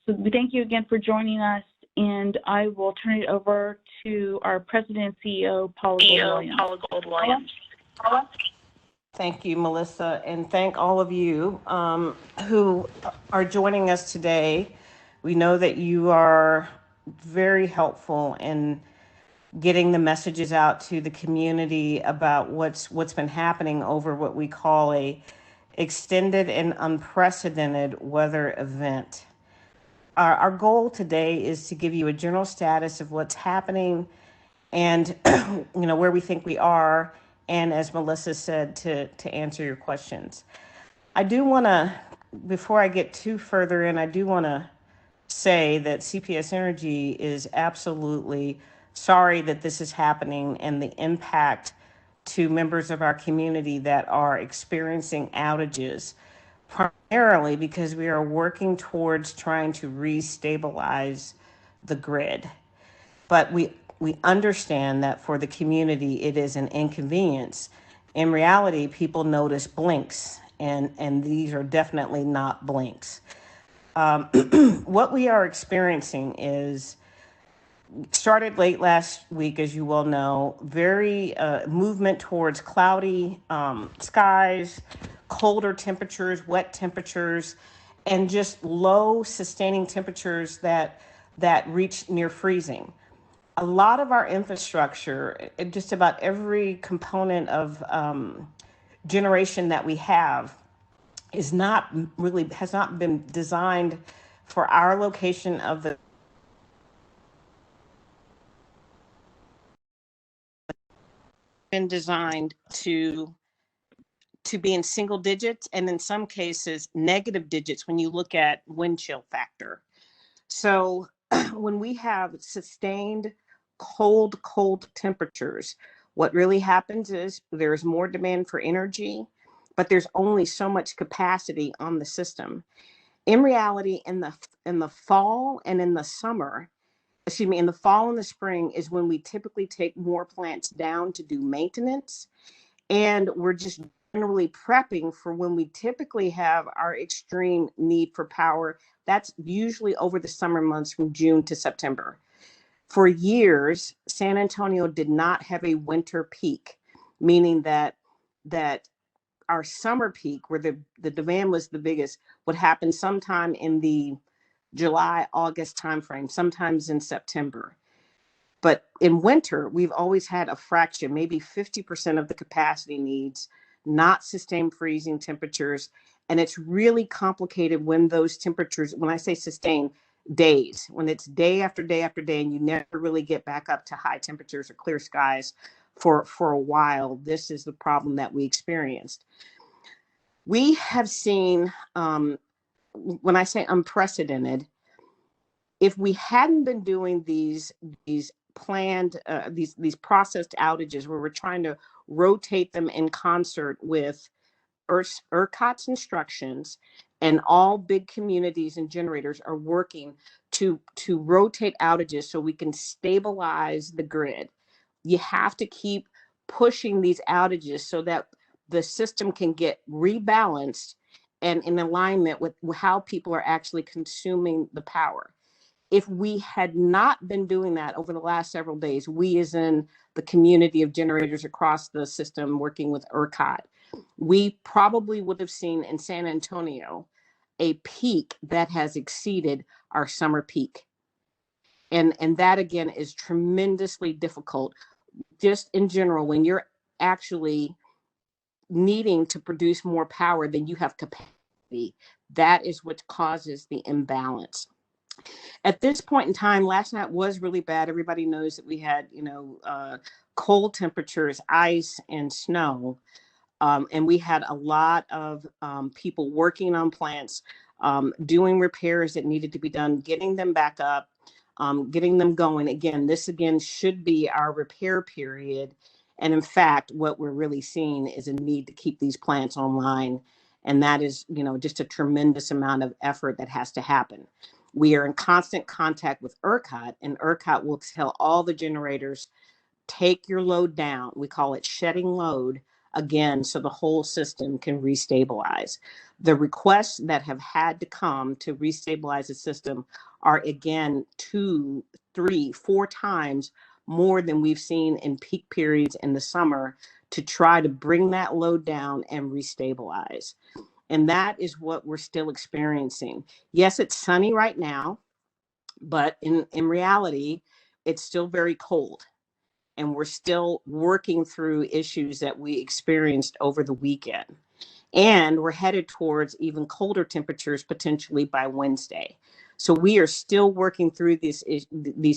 So we thank you again for joining us, and I will turn it over to our President and CEO, Paula Gold-Williams. Paula? Thank you, Melissa, and thank all of you who are joining us today. We know that you are very helpful in getting the messages out to the community about what's been happening over what we call a extended and unprecedented weather event. Our goal today is to give you a general status of what's happening and where we think we are, and as Melissa said, to answer your questions. I do want to, before I get too further in, I do want to say that CPS Energy is absolutely sorry that this is happening and the impact to members of our community that are experiencing outages, primarily because we are working towards trying to re-stabilize the grid. But we understand that for the community, it is an inconvenience. In reality, people notice blinks, and these are definitely not blinks. What we are experiencing is, started late last week, as you well know, very movement towards cloudy skies, colder temperatures, wet temperatures, and just low sustaining temperatures that reach near freezing. A lot of our infrastructure, just about every component of generation that we have, has not been designed for our location of the been designed to be in single digits, and in some cases negative digits when you look at wind chill factor. So when we have sustained cold temperatures, what really happens is there's more demand for energy, but there's only so much capacity on the system. In reality, in the fall and in the summer, in the fall and the spring is when we typically take more plants down to do maintenance. And we're just generally prepping for when we typically have our extreme need for power. That's usually over the summer months from June to September. For years, San Antonio did not have a winter peak, meaning that our summer peak, where the demand was the biggest, would happen sometime in the July, August timeframe, sometimes in September. But in winter, we've always had a fraction, maybe 50% of the capacity needs, not sustained freezing temperatures. And it's really complicated when those temperatures, when I say sustained, days, when it's day after day after day, and you never really get back up to high temperatures or clear skies for a while. This is the problem that we experienced. We have seen, when I say unprecedented, if we hadn't been doing these planned, these processed outages where we're trying to rotate them in concert with ERCOT's instructions, and all big communities and generators are working to rotate outages so we can stabilize the grid. You have to keep pushing these outages so that the system can get rebalanced and in alignment with how people are actually consuming the power. If we had not been doing that over the last several days, we as in the community of generators across the system working with ERCOT, we probably would have seen in San Antonio a peak that has exceeded our summer peak. And that, again, is tremendously difficult. Just in general, when you're actually needing to produce more power than you have capacity, that is what causes the imbalance. At this point in time, last night was really bad. Everybody knows that we had, cold temperatures, ice, and snow. And we had a lot of people working on plants, doing repairs that needed to be done, getting them back up, getting them going. This should be our repair period. And in fact, what we're really seeing is a need to keep these plants online. And that is, just a tremendous amount of effort that has to happen. We are in constant contact with ERCOT, and ERCOT will tell all the generators, take your load down. We call it shedding load again, so the whole system can restabilize. The requests that have had to come to restabilize the system are, again, 2, 3, 4 times more than we've seen in peak periods in the summer to try to bring that load down and restabilize. And that is what we're still experiencing. Yes, it's sunny right now, but in reality, it's still very cold. And we're still working through issues that we experienced over the weekend. And we're headed towards even colder temperatures potentially by Wednesday. So we are still working through these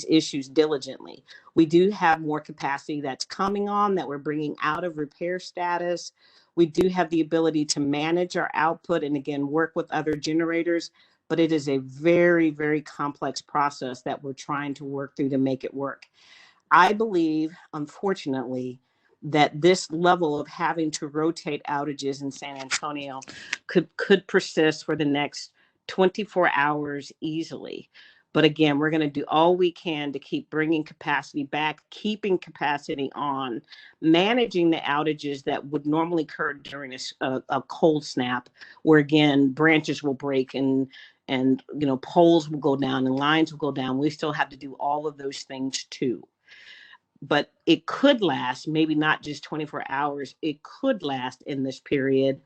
issues diligently. We do have more capacity that's coming on that we're bringing out of repair status. We do have the ability to manage our output and, again, work with other generators, but it is a very, very complex process that we're trying to work through to make it work. I believe, unfortunately, that this level of having to rotate outages in San Antonio could persist for the next 24 hours easily. But again, we're going to do all we can to keep bringing capacity back, keeping capacity on, managing the outages that would normally occur during a cold snap, where, again, branches will break and poles will go down and lines will go down. We still have to do all of those things too. But it could last, maybe not just 24 hours, it could last in this period,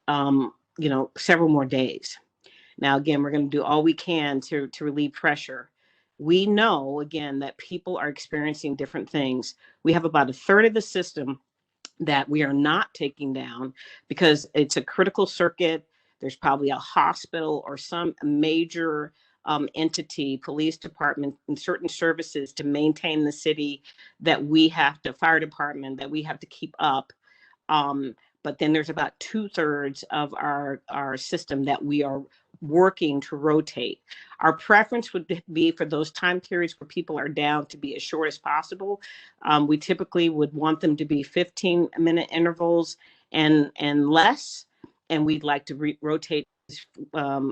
several more days. Now, again, we're going to do all we can to relieve pressure. We know, again, that people are experiencing different things. We have about a third of the system that we are not taking down because it's a critical circuit. There's probably a hospital or some major entity, police department, and certain services to maintain the city that we have to, fire department, that we have to keep up. But then there's about 2/3 of our system that we are working to rotate. Our preference would be for those time periods where people are down to be as short as possible. We typically would want them to be 15-minute intervals and less, and we'd like to rotate as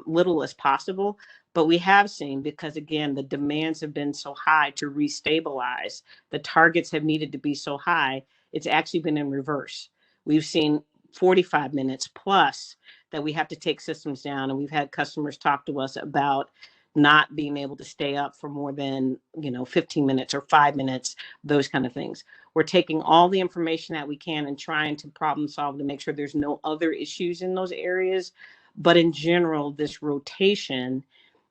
little as possible. But we have seen, because again, the demands have been so high to restabilize, the targets have needed to be so high, it's actually been in reverse. We've seen 45 minutes plus that we have to take systems down, and we've had customers talk to us about not being able to stay up for more than 15 minutes or 5 minutes, those kind of things. We're taking all the information that we can and trying to problem solve to make sure there's no other issues in those areas. But in general, this rotation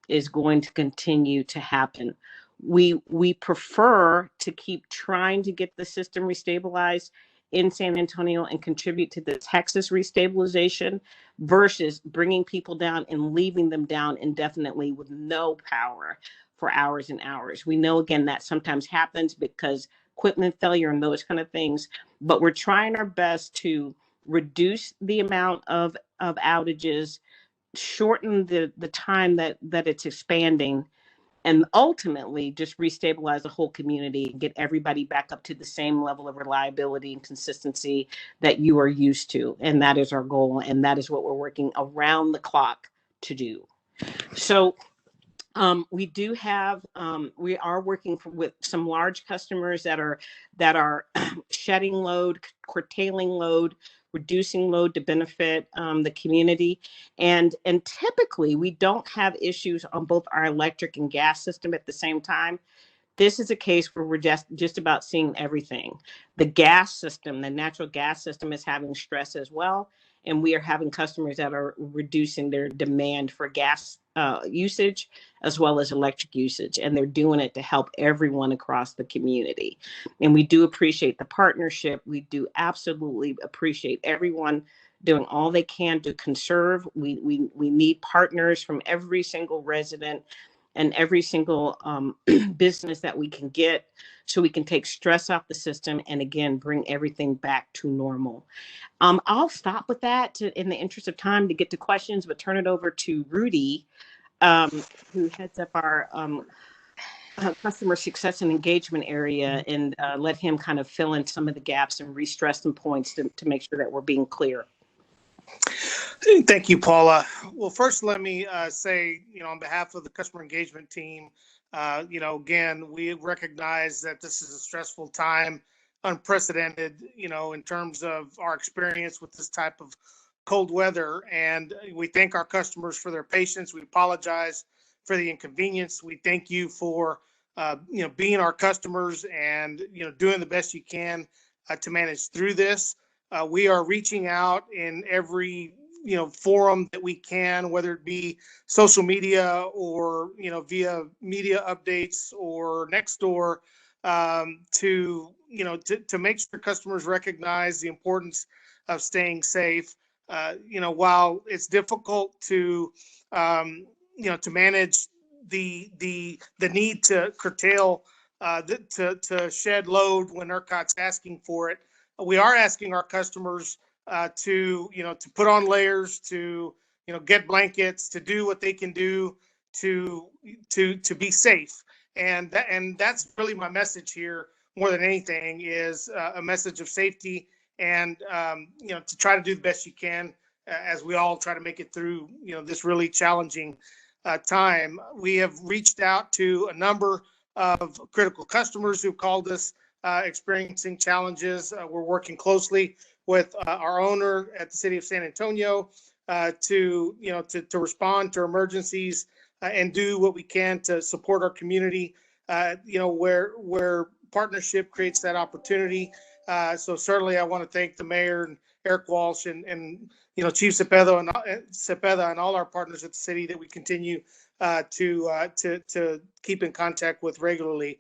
is going to continue to happen. We prefer to keep trying to get the system restabilized in San Antonio and contribute to the Texas restabilization versus bringing people down and leaving them down indefinitely with no power for hours and hours. We know, again, that sometimes happens because equipment failure and those kind of things, but we're trying our best to reduce the amount of outages, shorten the time that it's expanding, and ultimately just restabilize the whole community and get everybody back up to the same level of reliability and consistency that you are used to. And that is our goal, and that is what we're working around the clock to do. So we do have, we are working with some large customers that are shedding load, curtailing load, reducing load to benefit the community. And typically we don't have issues on both our electric and gas system at the same time. This is a case where we're just about seeing everything. The gas system, the natural gas system, is having stress as well. And we are having customers that are reducing their demand for gas usage as well as electric usage. And they're doing it to help everyone across the community. And we do appreciate the partnership. We do absolutely appreciate everyone doing all they can to conserve. We need partners from every single resident and every single business that we can get, so we can take stress off the system and, again, bring everything back to normal. I'll stop with that in the interest of time to get to questions, but turn it over to Rudy, who heads up our customer success and engagement area, and let him kind of fill in some of the gaps and re-stress some points to make sure that we're being clear. Thank you, Paula. Well, first, let me say, on behalf of the customer engagement team, again, we recognize that this is a stressful time unprecedented, in terms of our experience with this type of cold weather. And we thank our customers for their patience. We apologize for the inconvenience. We thank you for, being our customers and, doing the best you can to manage through this. We are reaching out in every, forum that we can, whether it be social media or, via media updates or next door, to make sure customers recognize the importance of staying safe. While it's difficult to, to manage the need to curtail, to shed load when ERCOT's asking for it, we are asking our customers to put on layers, to get blankets, to do what they can do to be safe. And that's really my message here more than anything, is a message of safety, and to try to do the best you can as we all try to make it through this really challenging time. We have reached out to a number of critical customers who've called us experiencing challenges. We're working closely with our owner at the city of San Antonio to respond to emergencies and do what we can to support our community, where partnership creates that opportunity. So certainly I want to thank the mayor and Eric Walsh and Chief Cepeda and all our partners at the city that we continue to keep in contact with regularly.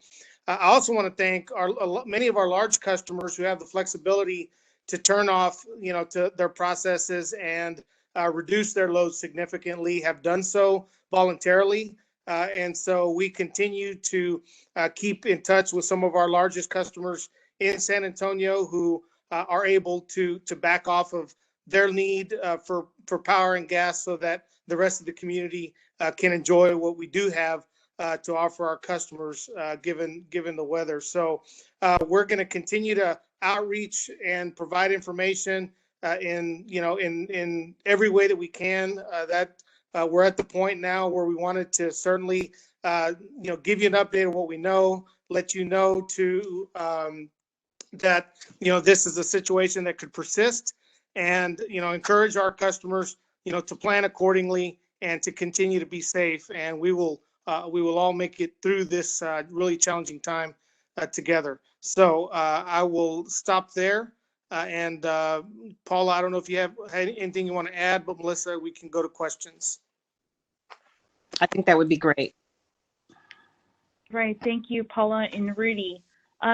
I also want to thank many of our large customers who have the flexibility to turn off to their processes and reduce their load significantly, have done so voluntarily. And so we continue to keep in touch with some of our largest customers in San Antonio who are able to back off of their need for power and gas, so that the rest of the community can enjoy what we do have to offer our customers, given the weather. So we're going to continue to outreach and provide information in every way that we can. We're at the point now where we wanted to certainly give you an update of what we know, let you know that this is a situation that could persist, and encourage our customers to plan accordingly and to continue to be safe. And we will all make it through this really challenging time together. So I will stop there. And Paula, I don't know if you have anything you want to add, but Melissa, we can go to questions. I think that would be great. Right. Thank you, Paula and Rudy.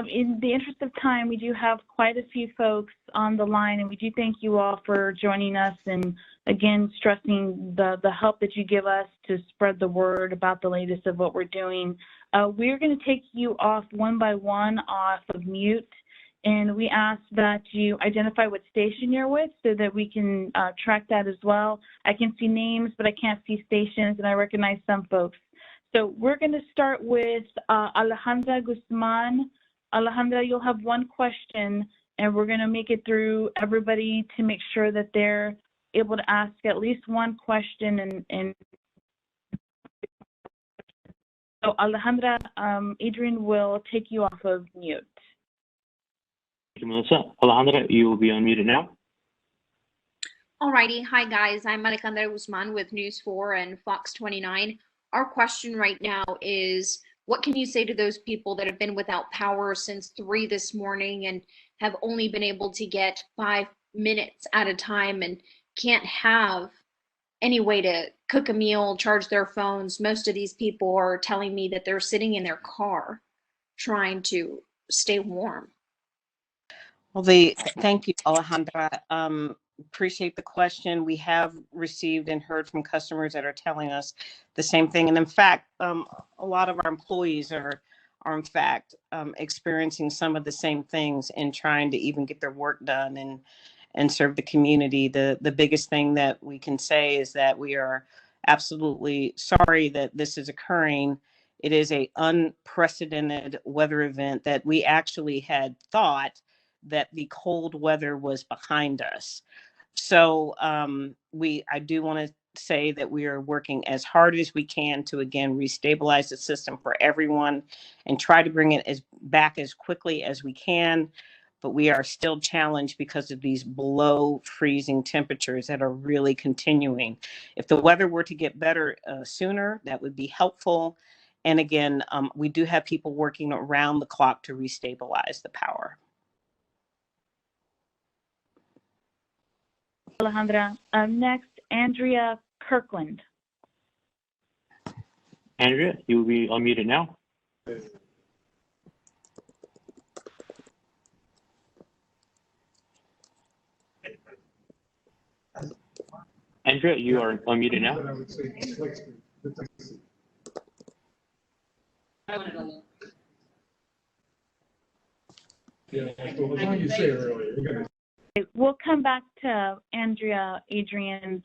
In the interest of time, we do have quite a few folks on the line, and we do thank you all for joining us, and again, stressing the help that you give us to spread the word about the latest of what we're doing. We're going to take you off one by one off of mute, and we ask that you identify what station you're with so that we can track that as well. I can see names, but I can't see stations, and I recognize some folks. So we're going to start with Alejandra Guzman. Alejandra, you'll have one question, and we're going to make it through everybody to make sure that they're able to ask at least one question. And so Alejandra, Adrian will take you off of mute. Thank you, Melissa. Alejandra, you will be unmuted now. Alrighty. Hi, guys. I'm Alejandra Guzman with News 4 and Fox 29. Our question right now is, what can you say to those people that have been without power since 3 this morning and have only been able to get 5 minutes at a time and can't have any way to cook a meal, charge their phones? Most of these people are telling me that they're sitting in their car trying to stay warm. Well, thank you, Alejandra. Appreciate the question. We have received and heard from customers that are telling us the same thing. And in fact, a lot of our employees are in fact experiencing some of the same things in trying to even get their work done and serve the community. The biggest thing that we can say is that we are absolutely sorry that this is occurring. It is an unprecedented weather event that we actually had thought that the cold weather was behind us. So I do want to say that we are working as hard as we can to, again, restabilize the system for everyone and try to bring it back as quickly as we can. but we are still challenged because of these below freezing temperatures that are really continuing. If the weather were to get better sooner, that would be helpful. And again, we do have people working around the clock to restabilize the power. Alejandra. Next, Andrea Kirkland. Andrea, you will be unmuted now. Andrea, you are unmuted now. We'll come back to Andrea, Adrian.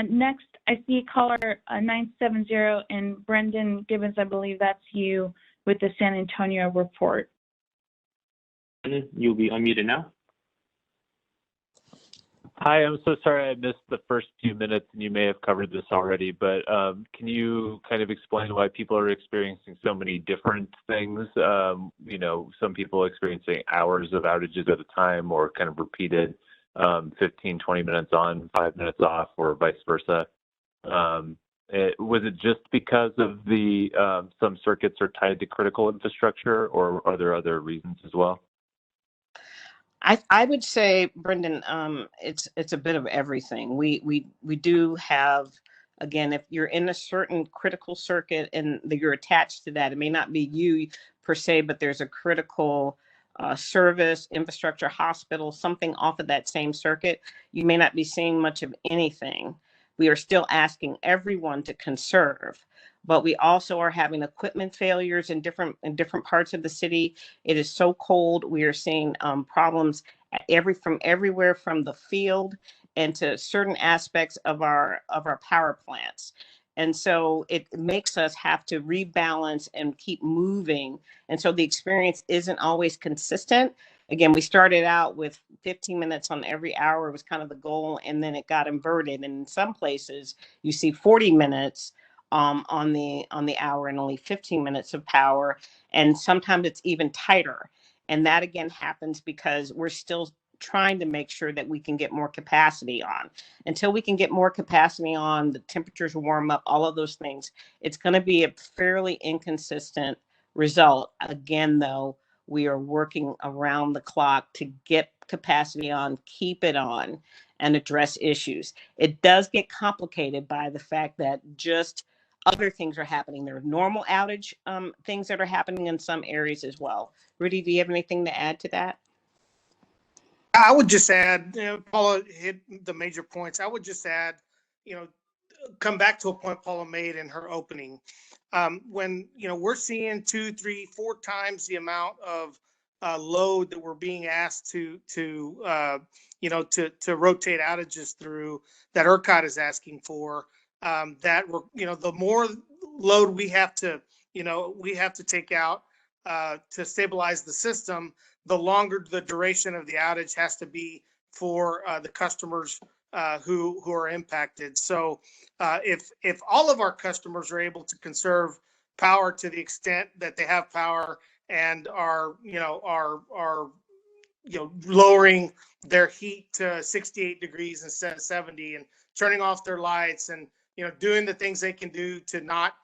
Next, I see caller 970 and Brendan Gibbons. I believe that's you with the San Antonio report. Brendan, you'll be unmuted now. Hi, I'm so sorry I missed the first few minutes, and you may have covered this already, but can you kind of explain why people are experiencing so many different things? You know, some people experiencing hours of outages at a time, or kind of repeated 15, 20 minutes on, 5 minutes off, or vice versa. Was it just because of the some circuits are tied to critical infrastructure, or are there other reasons as well? I would say, Brendan, it's a bit of everything. We do have, again, if you're in a certain critical circuit and you're attached to that, it may not be you per se, but there's a critical service, infrastructure, hospital, something off of that same circuit, you may not be seeing much of anything. We are still asking everyone to conserve, but we also are having equipment failures in different parts of the city. It is so cold. We are seeing problems from everywhere, from the field and to certain aspects of our power plants. And so it makes us have to rebalance and keep moving. And so the experience isn't always consistent. Again, we started out with 15 minutes on every hour was kind of the goal, and then it got inverted. And in some places, you see 40 minutes on the hour and only 15 minutes of power. And sometimes it's even tighter. And that again happens because we're still trying to make sure that we can get more capacity on. Until we can get more capacity on, the temperatures warm up, all of those things, it's going to be a fairly inconsistent result. Again, though, we are working around the clock to get capacity on, keep it on, and address issues. It does get complicated by the fact that just other things are happening. There are normal outage things that are happening in some areas as well. Rudy, do you have anything to add to that? I would just add, Paula hit the major points. I would just add, come back to a point Paula made in her opening. When, we're seeing 2, 3, 4 times the amount of load that we're being asked to rotate outages through, that ERCOT is asking for, that we're, the more load we have to take out to stabilize the system, the longer the duration of the outage has to be for the customers who are impacted. So if all of our customers are able to conserve power to the extent that they have power and are lowering their heat to 68 degrees instead of 70, and turning off their lights, and doing the things they can do to not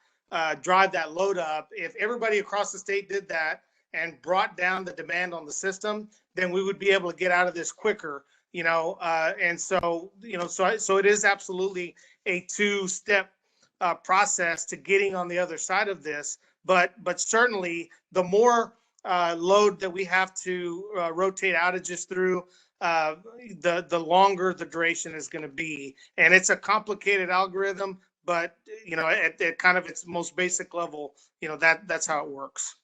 drive that load up, if everybody across the state did that and brought down the demand on the system, then we would be able to get out of this quicker, and so it is absolutely a 2-step process to getting on the other side of this. But certainly the more load that we have to rotate outages through, the longer the duration is going to be. And it's a complicated algorithm, but at kind of its most basic level, that's how it works.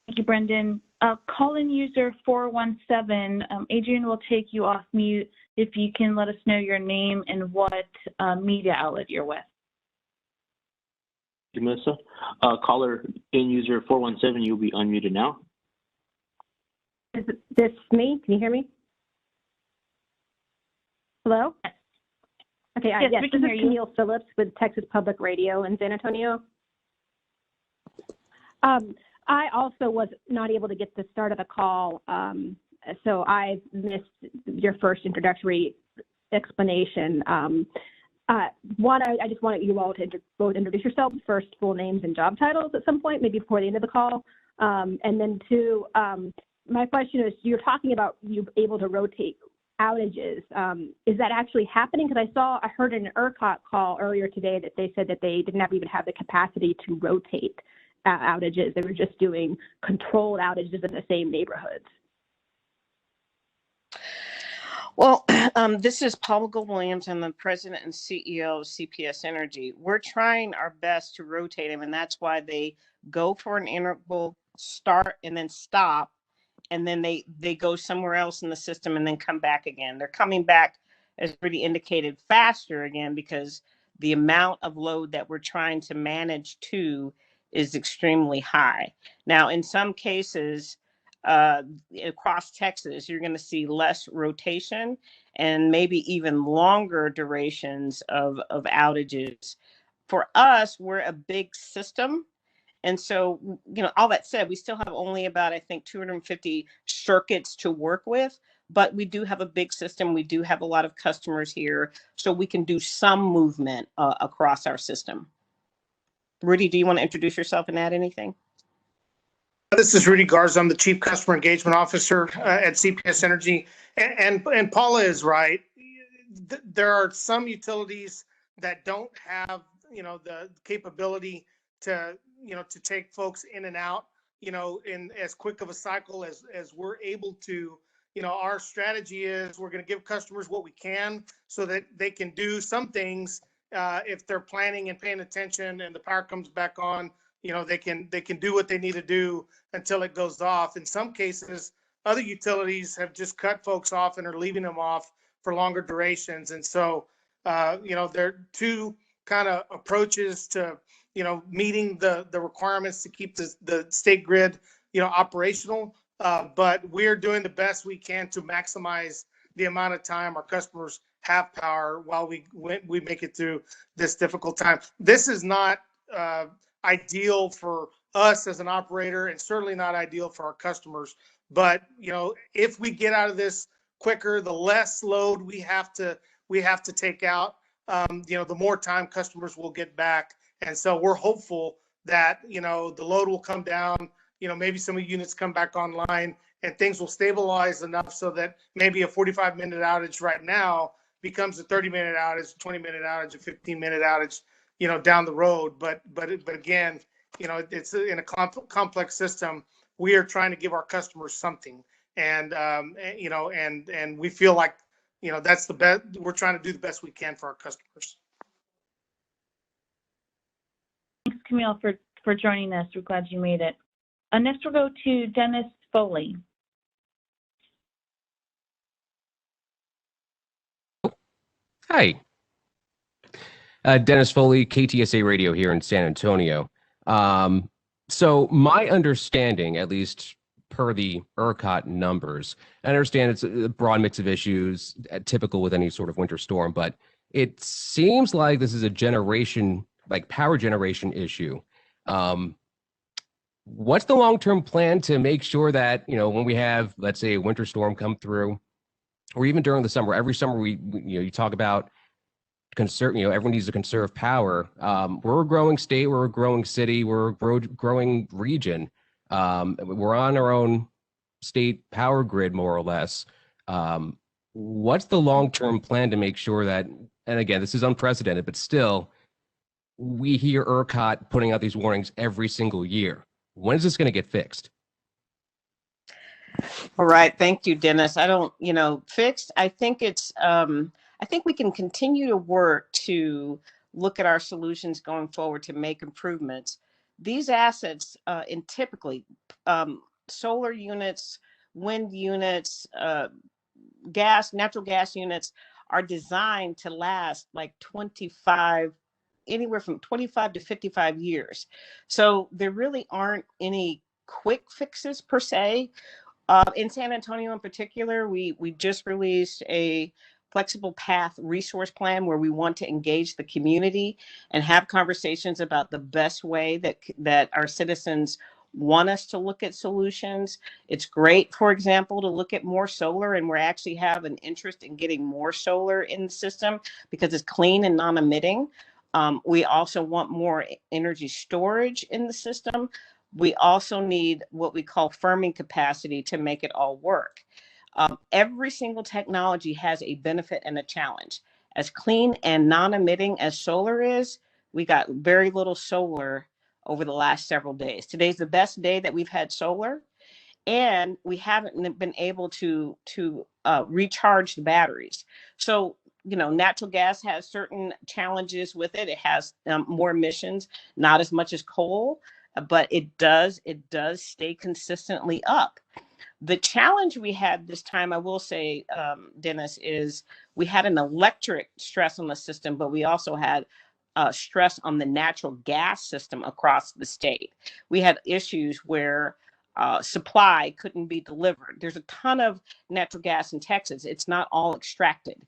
Thank you, Brendan. Call-in user 417, Adrian will take you off mute if you can let us know your name and what media outlet you're with. Thank you, Melissa. Caller in user 417, you'll be unmuted now. Is this me? Can you hear me? Hello? Okay, yes, yes, we this can is hear you. Camille Phillips with Texas Public Radio in San Antonio. I also was not able to get the start of the call, so I missed your first introductory explanation. One, I just wanted you all to both introduce yourselves, first full names and job titles at some point, maybe before the end of the call. And then two, my question is, you're talking about you able to rotate outages. Is that actually happening? Because I heard in an ERCOT call earlier today that they said that they didn't even have the capacity to rotate outages. They were just doing controlled outages in the same neighborhoods. Well, this is Paula Gold-Williams. I'm the president and CEO of CPS Energy. We're trying our best to rotate them, and that's why they go for an interval, start, and then stop, and then they go somewhere else in the system and then come back again. They're coming back, as Rudy indicated, faster again because the amount of load that we're trying to manage to is extremely high. Now, in some cases, across Texas, you're going to see less rotation and maybe even longer durations of outages. For us, we're a big system. And so, all that said, we still have only about, I think, 250 circuits to work with, but we do have a big system. We do have a lot of customers here, so we can do some movement across our system. Rudy, do you want to introduce yourself and add anything? This is Rudy Garza. I'm the Chief Customer Engagement Officer at CPS Energy. And Paula is right. There are some utilities that don't have, the capability to take folks in and out, in as quick of a cycle as we're able to. Our strategy is we're going to give customers what we can so that they can do some things if they're planning and paying attention and the power comes back on. They can do what they need to do until it goes off. In some cases, other utilities have just cut folks off and are leaving them off for longer durations. And so, there are two kind of approaches to, meeting the requirements to keep the state grid, operational. But we're doing the best we can to maximize the amount of time our customers have power while we make it through this difficult time. This is not ideal for us as an operator, and certainly not ideal for our customers. But if we get out of this quicker, the less load we have to take out, the more time customers will get back. And so we're hopeful that the load will come down. Maybe some of the units come back online, and things will stabilize enough so that maybe a 45-minute outage right now becomes a 30-minute outage, a 20-minute outage, a 15-minute outage, down the road. But again, it's in a complex system. We are trying to give our customers something, and and we feel like that's the best. We're trying to do the best we can for our customers. Thanks, Camille, for joining us. We're glad you made it. Next, we'll go to Dennis Foley. Hi. Dennis Foley, KTSA Radio here in San Antonio. So my understanding, at least per the ERCOT numbers, I understand it's a broad mix of issues, typical with any sort of winter storm, but it seems like this is a power generation issue. What's the long-term plan to make sure that, when we have, let's say, a winter storm come through, or even during the summer, every summer you talk about conserve, everyone needs to conserve power. We're a growing state, we're a growing city, we're a growing region. We're on our own state power grid, more or less. What's the long-term plan to make sure that, and again, this is unprecedented, but still, we hear ERCOT putting out these warnings every single year. When is this going to get fixed? All right. Thank you, Dennis. I don't, fixed. I think it's, I think we can continue to work to look at our solutions going forward to make improvements. These assets, and typically solar units, wind units, natural gas units are designed to last like anywhere from 25 to 55 years. So there really aren't any quick fixes per se. In San Antonio in particular, we just released a flexible path resource plan where we want to engage the community and have conversations about the best way that our citizens want us to look at solutions. It's great, for example, to look at more solar, and we're actually have an interest in getting more solar in the system because it's clean and non-emitting. We also want more energy storage in the system. We also need what we call firming capacity to make it all work. Every single technology has a benefit and a challenge. As clean and non-emitting as solar is, we got very little solar over the last several days. Today's the best day that we've had solar, and we haven't been able to recharge the batteries. So, natural gas has certain challenges with it. It has more emissions, not as much as coal, but it does stay consistently up. The challenge we had this time, I will say, Dennis, is we had an electric stress on the system, but we also had stress on the natural gas system across the state. We had issues where supply couldn't be delivered. There's a ton of natural gas in Texas. It's not all extracted.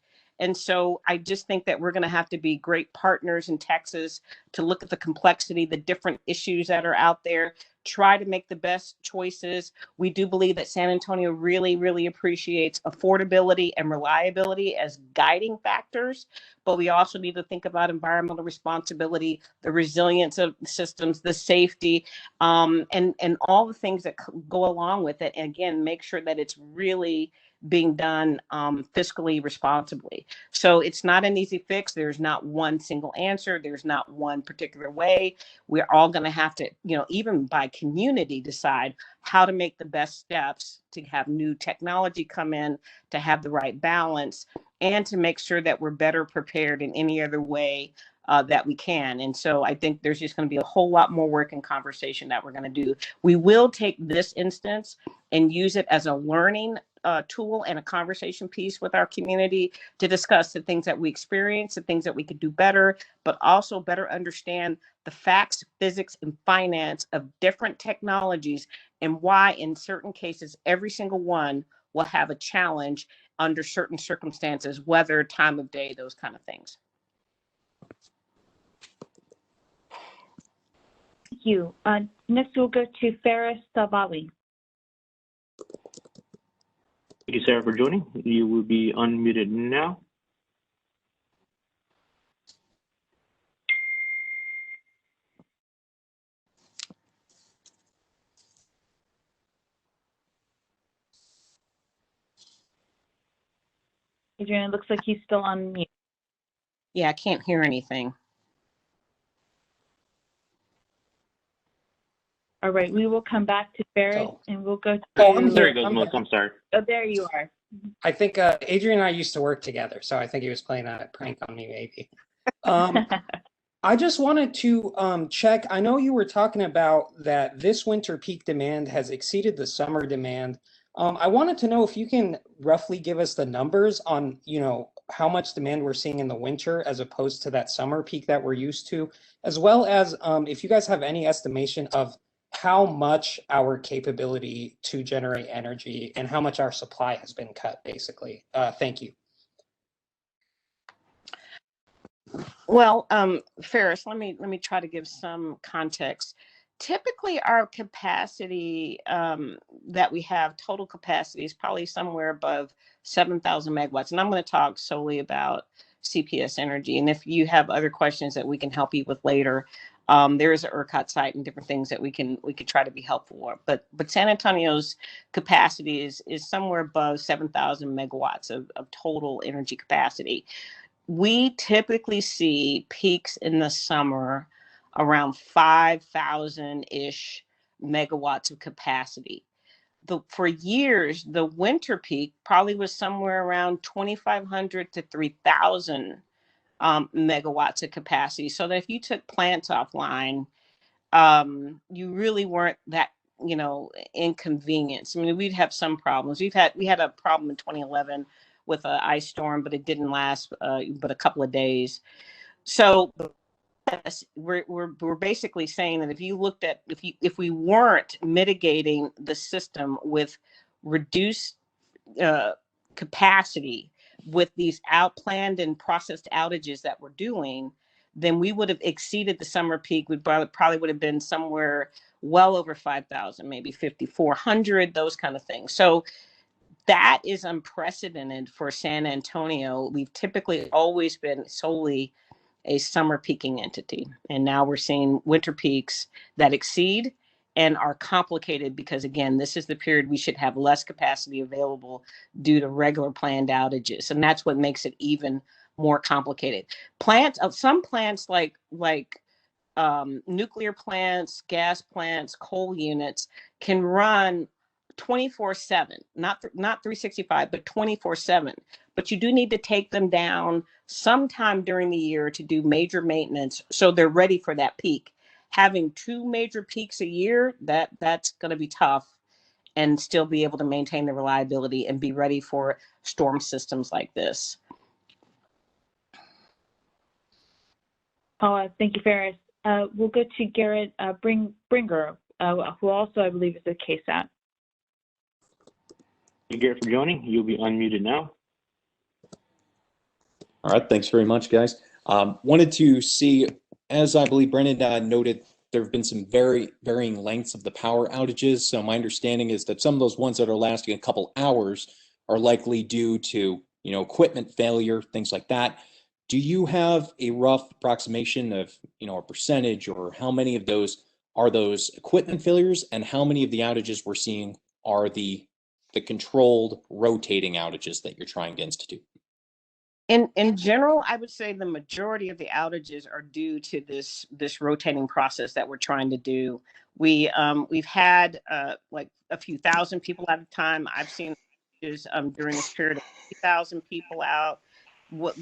And so I just think that we're going to have to be great partners in Texas to look at the complexity, the different issues that are out there, try to make the best choices. We do believe that San Antonio really, really appreciates affordability and reliability as guiding factors, but we also need to think about environmental responsibility, the resilience of systems, the safety, and all the things that go along with it. And again, make sure that it's really being done fiscally responsibly. So it's not an easy fix. There's not one single answer. There's not one particular way. We're all going to have to, even by community, decide how to make the best steps to have new technology come in, to have the right balance, and to make sure that we're better prepared in any other way that we can. And so I think there's just going to be a whole lot more work and conversation that we're going to do. We will take this instance and use it as a learning tool and a conversation piece with our community to discuss the things that we experience, the things that we could do better, but also better understand the facts, physics, and finance of different technologies and why in certain cases, every single one will have a challenge under certain circumstances, weather, time of day, those kind of things. Thank you. Next, we'll go to Faris Savali. Thank you, Sarah, for joining. You will be unmuted now. Adrian, it looks like he's still on mute. Yeah, I can't hear anything. All right, we will come back to Faris and we'll go to... Oh, I'm There here. he goes, Melissa. I'm sorry. Oh, there you are. I think Adrian and I used to work together, so I think he was playing a prank on me, maybe. I just wanted to check. I know you were talking about that this winter peak demand has exceeded the summer demand. I wanted to know if you can roughly give us the numbers on, how much demand we're seeing in the winter as opposed to that summer peak that we're used to, as well as if you guys have any estimation of how much our capability to generate energy and how much our supply has been cut, basically. Thank you. Well, Ferris, let me try to give some context. Typically, our capacity that we have, total capacity, is probably somewhere above 7,000 megawatts. And I'm going to talk solely about CPS Energy. And if you have other questions that we can help you with later, there is an ERCOT site and different things that we could try to be helpful with. But San Antonio's capacity is somewhere above 7,000 megawatts of total energy capacity. We typically see peaks in the summer around 5,000-ish megawatts of capacity. For years, the winter peak probably was somewhere around 2,500 to 3,000 megawatts of capacity. So that if you took plants offline, you really weren't that, inconvenienced. I mean, we'd have some problems. We had a problem in 2011 with an ice storm, but it didn't last but a couple of days. So yes, we're basically saying that if you looked at if we weren't mitigating the system with reduced capacity with these outplanned and processed outages that we're doing, then we would have exceeded the summer peak. We probably would have been somewhere well over 5,000, maybe 5,400, those kind of things. So that is unprecedented for San Antonio. We've typically always been solely a summer peaking entity. And now we're seeing winter peaks that exceed and are complicated because, again, this is the period we should have less capacity available due to regular planned outages. And that's what makes it even more complicated. Some plants like nuclear plants, gas plants, coal units can run 24/7, not 365, but 24/7. But you do need to take them down sometime during the year to do major maintenance so they're ready for that peak. Having 2 major peaks a year, that's going to be tough, and still be able to maintain the reliability and be ready for storm systems like this. Oh, thank you, Ferris. We'll go to Garrett Bringer, who also, I believe, is a KSAT. Thank you, Garrett, for joining. You'll be unmuted now. All right, thanks very much, guys. Wanted to see, as I believe Brennan noted, there have been some very varying lengths of the power outages. So my understanding is that some of those ones that are lasting a couple hours are likely due to, equipment failure, things like that. Do you have a rough approximation of, a percentage, or how many of those are those equipment failures, and how many of the outages we're seeing are the controlled rotating outages that you're trying to institute? In general, I would say the majority of the outages are due to this rotating process that we're trying to do. We've had like a few thousand people at a time. I've seen during this period of 3,000 people out.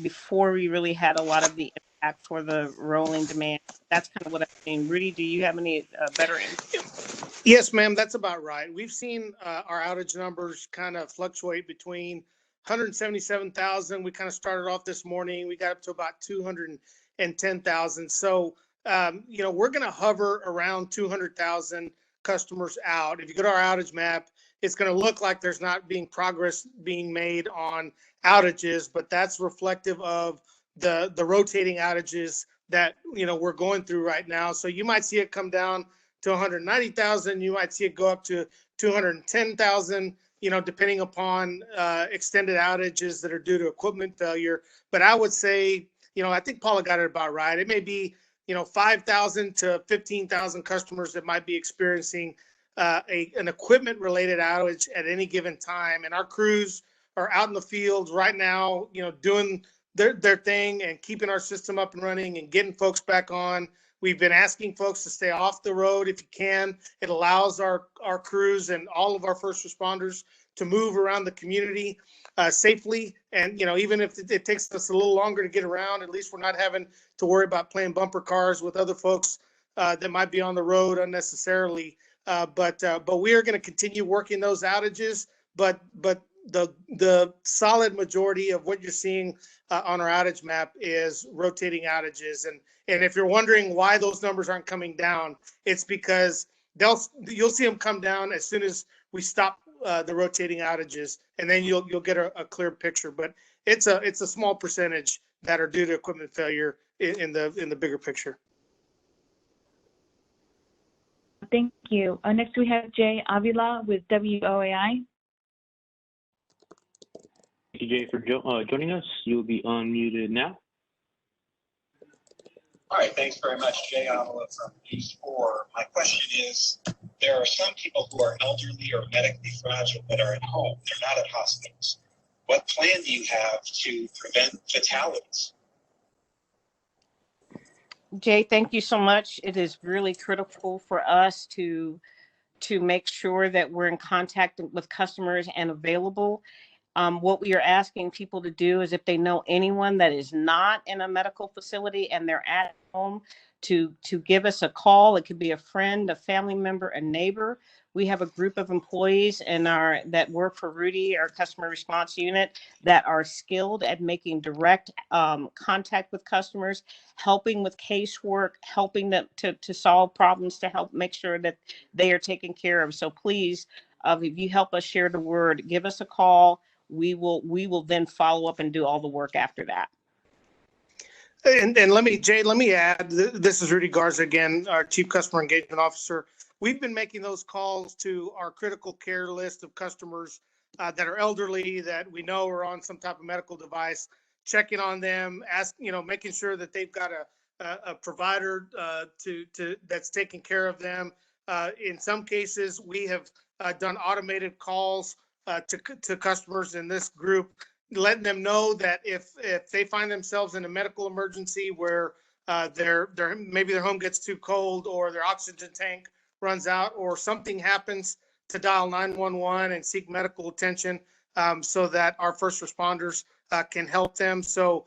Before we really had a lot of the impact for the rolling demand. That's kind of what I've seen. Rudy, do you have any better insight? Yes, ma'am, that's about right. We've seen our outage numbers kind of fluctuate between 177,000. We kind of started off this morning. We got up to about 210,000. So, we're going to hover around 200,000 customers out. If you go to our outage map, it's going to look like there's not progress being made on outages, but that's reflective of the rotating outages that, we're going through right now. So you might see it come down to 190,000. You might see it go up to 210,000, depending upon extended outages that are due to equipment failure. But I would say, I think Paula got it about right. It may be, 5,000 to 15,000 customers that might be experiencing an equipment related outage at any given time. And our crews are out in the field right now, doing their thing and keeping our system up and running and getting folks back on. We've been asking folks to stay off the road if you can. It allows our crews and all of our first responders to move around the community safely. And, even if it takes us a little longer to get around, at least we're not having to worry about playing bumper cars with other folks that might be on the road unnecessarily. But we are going to continue working those outages. But the solid majority of what you're seeing on our outage map is rotating outages. And if you're wondering why those numbers aren't coming down, it's because you'll see them come down as soon as we stop the rotating outages, and then you'll get a clear picture. But it's a small percentage that are due to equipment failure in the bigger picture. Thank you. Next we have Jay Avila with WOAI. Thank you, Jay, for joining us. You'll be unmuted now. All right, thanks very much, Jay Avila from News 4. My question is, there are some people who are elderly or medically fragile that are at home. They're not at hospitals. What plan do you have to prevent fatalities? Jay, thank you so much. It is really critical for us to make sure that we're in contact with customers and available. What we are asking people to do is, if they know anyone that is not in a medical facility and they're at home, to give us a call. It could be a friend, a family member, a neighbor. We have a group of employees that work for Rudy, our customer response unit, that are skilled at making direct contact with customers, helping with casework, helping them to solve problems, to help make sure that they are taken care of. So please, if you help us share the word, give us a call. We will then follow up and do all the work after that. And let me add, this is Rudy Garza again, our Chief Customer Engagement Officer. we've been making those calls to our critical care list of customers that are elderly, that we know are on some type of medical device, checking on them, making sure that they've got a provider that's taking care of them. In some cases, we have done automated calls to customers in this group, letting them know that if they find themselves in a medical emergency where maybe their home gets too cold or their oxygen tank runs out or something happens, to dial 911 and seek medical attention, so that our first responders can help them. So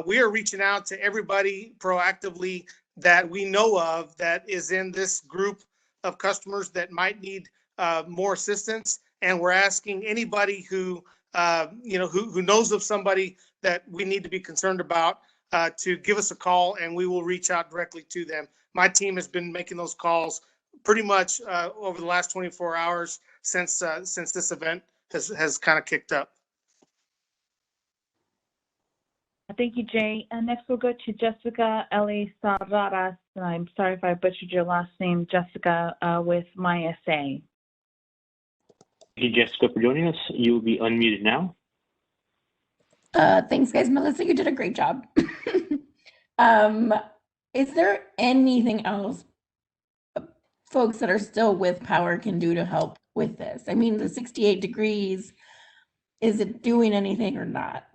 we are reaching out to everybody proactively that we know of that is in this group of customers that might need more assistance. And we're asking anybody who knows of somebody that we need to be concerned about to give us a call, and we will reach out directly to them. My team has been making those calls pretty much over the last 24 hours since this event has kind of kicked up. Thank you, Jay. And next we'll go to Jessica Elizarraras. I'm sorry if I butchered your last name, Jessica, with MySA. Thank you, Jessica, for joining us. You will be unmuted now. Thanks, guys. Melissa, you did a great job. Is there anything else folks that are still with power can do to help with this? I mean, the 68 degrees, is it doing anything or not?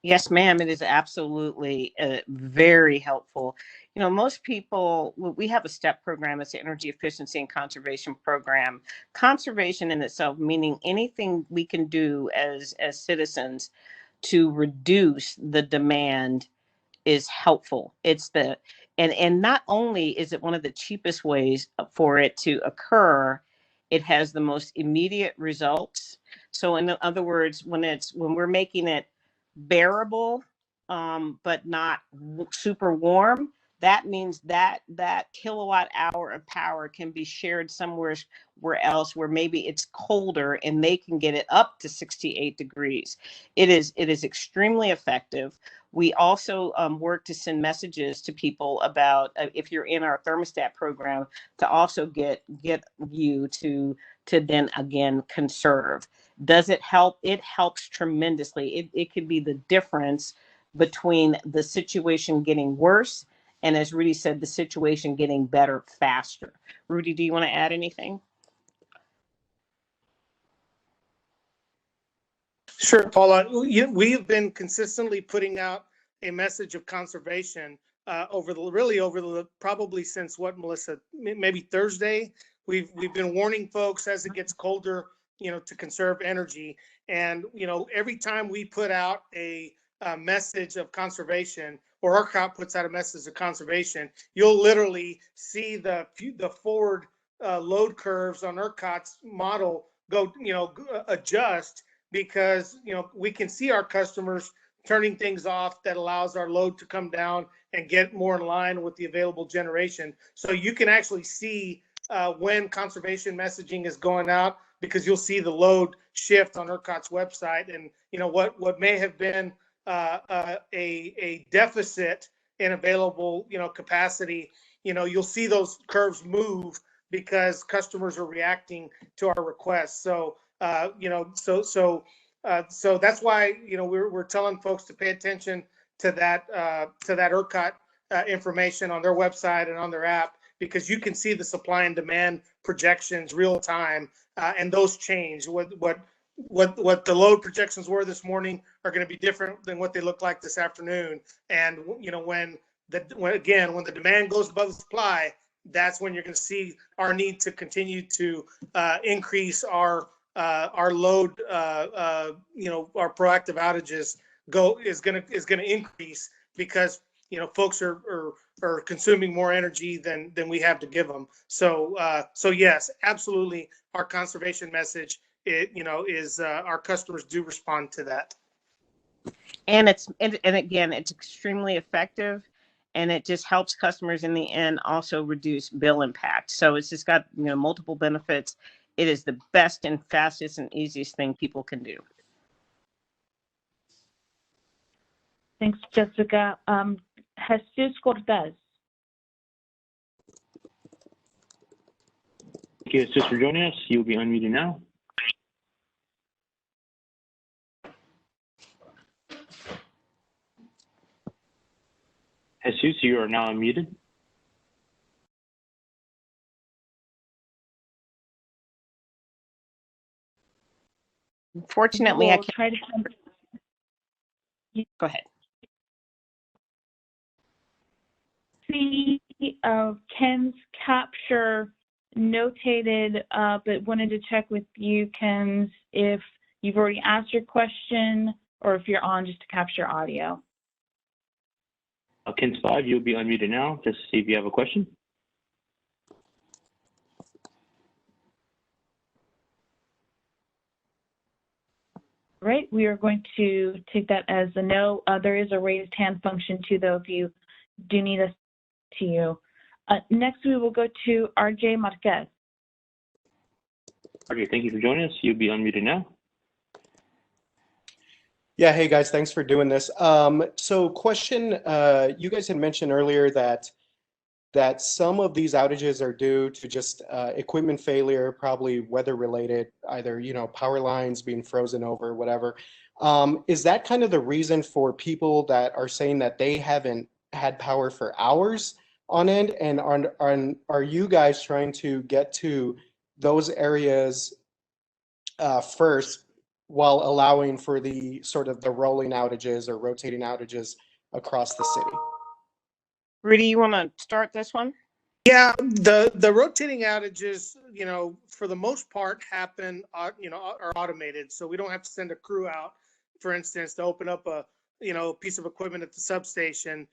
Yes, ma'am. It is absolutely very helpful. You know, most people, we have a STEP program. It's the Energy Efficiency and Conservation Program. Conservation in itself, meaning anything we can do as citizens to reduce the demand, is helpful. It's and not only is it one of the cheapest ways for it to occur, it has the most immediate results. So in other words, when we're making it bearable, but not super warm, that means that kilowatt hour of power can be shared somewhere else where maybe it's colder and they can get it up to 68 degrees. It is extremely effective. We also work to send messages to people about if you're in our thermostat program, to also get you to then again conserve. Does it help? It helps tremendously. It could be the difference between the situation getting worse and, as Rudy said, the situation getting better faster. Rudy, do you want to add anything? Sure, Paula. We have been consistently putting out a message of conservation probably since what, Melissa, maybe Thursday. We've been warning folks as it gets colder, to conserve energy. And, every time we put out a message of conservation, or ERCOT puts out a message of conservation, you'll literally see the forward load curves on ERCOT's model go, adjust, because we can see our customers turning things off that allows our load to come down and get more in line with the available generation. So you can actually see when conservation messaging is going out, because you'll see the load shift on ERCOT's website. And what may have been a deficit in available capacity, you'll see those curves move because customers are reacting to our requests. So so that's why we're telling folks to pay attention to that ERCOT information on their website and on their app, because you can see the supply and demand projections real time, and those change. What the load projections were this morning are going to be different than what they look like this afternoon. And when the demand goes above the supply, that's when you're going to see our need to continue to increase our load. Our proactive outages is going to increase, because folks are consuming more energy than we have to give them. So yes, absolutely, our conservation message is our customers do respond to that. And again, it's extremely effective, and it just helps customers in the end also reduce bill impact. So it's just got multiple benefits. It is the best and fastest and easiest thing people can do. Thanks, Jessica. Jesus Cortez. Thank you, Jesus, for joining us. You'll be unmuted now. Jesus, you are now unmuted. Unfortunately, I We'll can't. try to Go ahead. see Ken's capture notated, but wanted to check with you, Ken, if you've already asked your question or if you're on just to capture audio. Ken's 5, you'll be unmuted now, just to see if you have a question. Right, we are going to take that as a no. There is a raised hand function too, though, if you do need us to you. Next, we will go to RJ Marquez. Okay, thank you for joining us. You'll be unmuted now. Yeah, hey guys, thanks for doing this. So question, you guys had mentioned earlier that some of these outages are due to just equipment failure, probably weather related, either, you know, power lines being frozen over, whatever. Is that kind of the reason for people that are saying that they haven't had power for hours on end? And are you guys trying to get to those areas first, while allowing for the sort of the rolling outages or rotating outages across the city? Rudy, you want to start this one? Yeah, the rotating outages, you know, for the most part happen, you know, are automated. So we don't have to send a crew out, for instance, to open up a, you know, piece of equipment at the substation,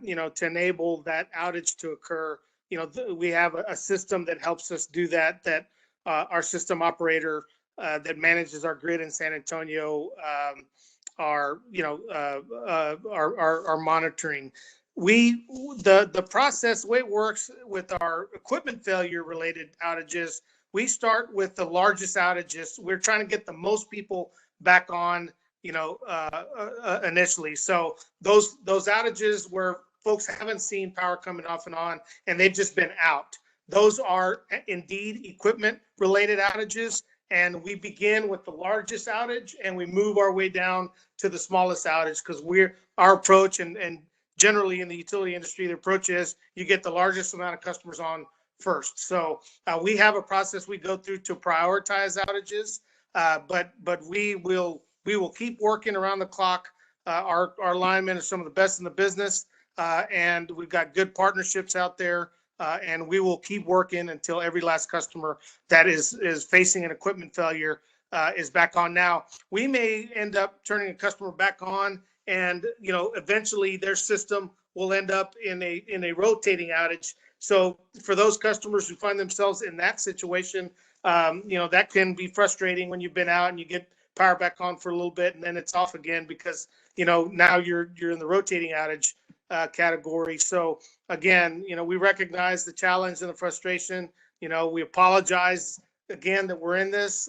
you know, to enable that outage to occur. You know, we have a system that helps us do that, our system operator that manages our grid in San Antonio are, you know, are monitoring. The process, the way it works with our equipment failure related outages, we start with the largest outages. We're trying to get the most people back on, you know, initially. So those outages where folks haven't seen power coming off and on, and they've just been out, those are indeed equipment related outages. And we begin with the largest outage and we move our way down to the smallest outage, because our approach and generally in the utility industry, the approach is you get the largest amount of customers on first. So we have a process we go through to prioritize outages, but we will keep working around the clock. Our linemen are some of the best in the business, and we've got good partnerships out there. And we will keep working until every last customer that is facing an equipment failure is back on. Now, we may end up turning a customer back on, and you know, eventually their system will end up in a rotating outage. So for those customers who find themselves in that situation, you know, that can be frustrating when you've been out and you get power back on for a little bit and then it's off again because, you know, now you're in the rotating outage category. So again, you know, we recognize the challenge and the frustration. You know, we apologize again that we're in this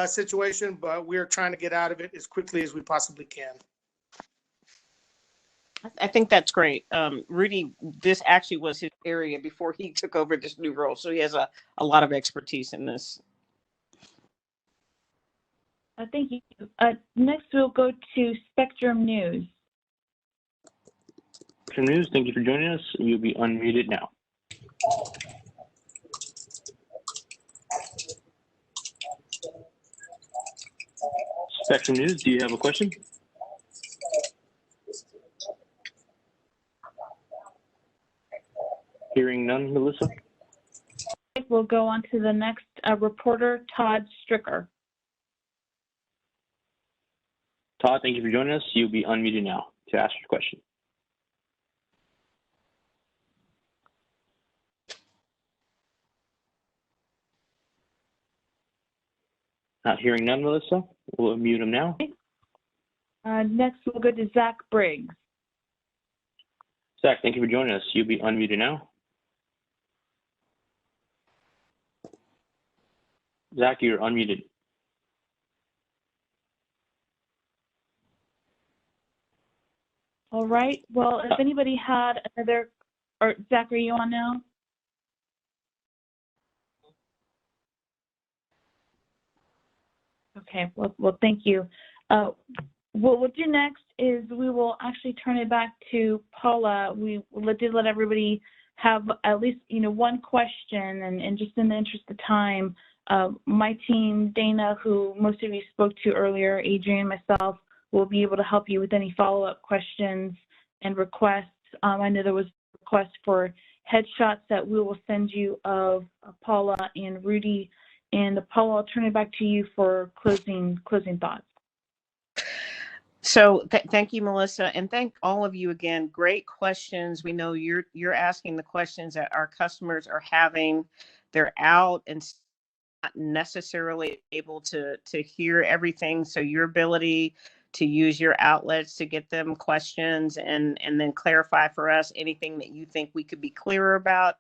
situation, but we're trying to get out of it as quickly as we possibly can. I think that's great. Rudy, this actually was his area before he took over this new role. So he has a lot of expertise in this. Thank you. Next, we'll go to Spectrum News. Spectrum News, thank you for joining us. You'll be unmuted now. Spectrum News, do you have a question? Hearing none, Melissa. We'll go on to the next reporter, Todd Stricker. Todd, thank you for joining us. You'll be unmuted now to ask your question. Not hearing none, Melissa. We'll mute him now. Next, we'll go to Zach Briggs. Zach, thank you for joining us. You'll be unmuted now. Zach, you're unmuted. All right. Well, if anybody had another, or Zach, are you on now? Okay, well, thank you. What we'll do next is we will actually turn it back to Paula. We did let everybody have at least, one question, and just in the interest of time, my team, Dana, who most of you spoke to earlier, Adrian, myself, will be able to help you with any follow-up questions and requests. I know there was a request for headshots that we will send you of Paula and Rudy. And Paula, I'll turn it back to you for closing thoughts. So thank you, Melissa, and thank all of you again. Great questions. We know you're asking the questions that our customers are having. They're out and not necessarily able to hear everything. So your ability to use your outlets to get them questions and then clarify for us anything that you think we could be clearer about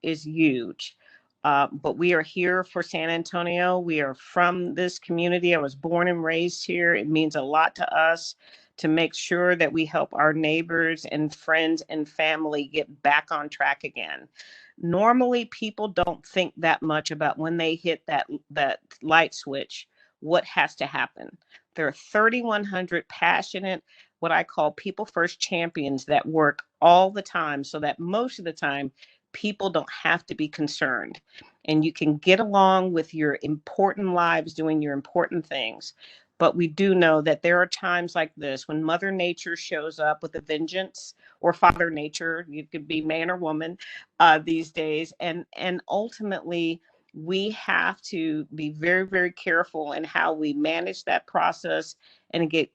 is huge. But we are here for San Antonio. We are from this community. I was born and raised here. It means a lot to us to make sure that we help our neighbors and friends and family get back on track again. Normally, people don't think that much about when they hit that light switch, what has to happen. There are 3,100 passionate, what I call people first champions that work all the time so that most of the time people don't have to be concerned. And you can get along with your important lives doing your important things. But we do know that there are times like this when Mother Nature shows up with a vengeance, or Father Nature, you could be man or woman these days. And ultimately, we have to be very, very careful in how we manage that process and get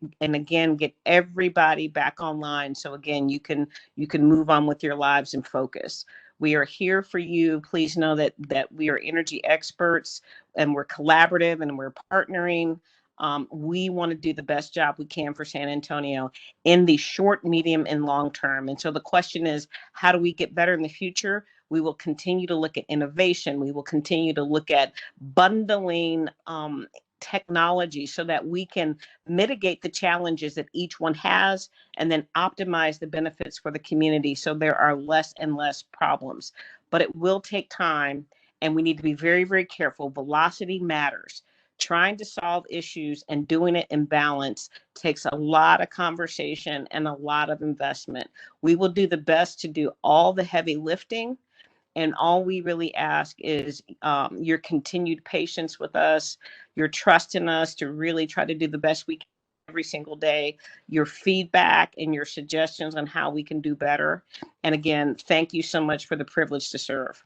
everybody back online. So again, you can move on with your lives and focus. We are here for you. Please know that we are energy experts and we're collaborative and we're partnering. We want to do the best job we can for San Antonio in the short, medium, and long term. And so the question is, how do we get better in the future? We will continue to look at innovation. We will continue to look at bundling technology so that we can mitigate the challenges that each one has and then optimize the benefits for the community so there are less and less problems. But it will take time and we need to be very, very careful. Velocity matters. Trying to solve issues and doing it in balance takes a lot of conversation and a lot of investment. We will do the best to do all the heavy lifting. And all we really ask is your continued patience with us, your trust in us to really try to do the best we can every single day, your feedback and your suggestions on how we can do better. And again, thank you so much for the privilege to serve.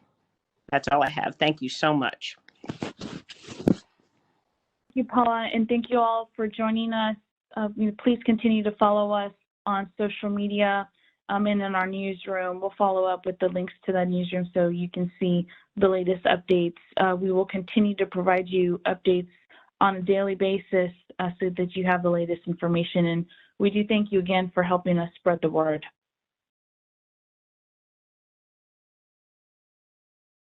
That's all I have. Thank you so much. Thank you, Paula, and thank you all for joining us. Please continue to follow us on social media. And in our newsroom, we'll follow up with the links to that newsroom so you can see the latest updates. We will continue to provide you updates on a daily basis so that you have the latest information. And we do thank you again for helping us spread the word.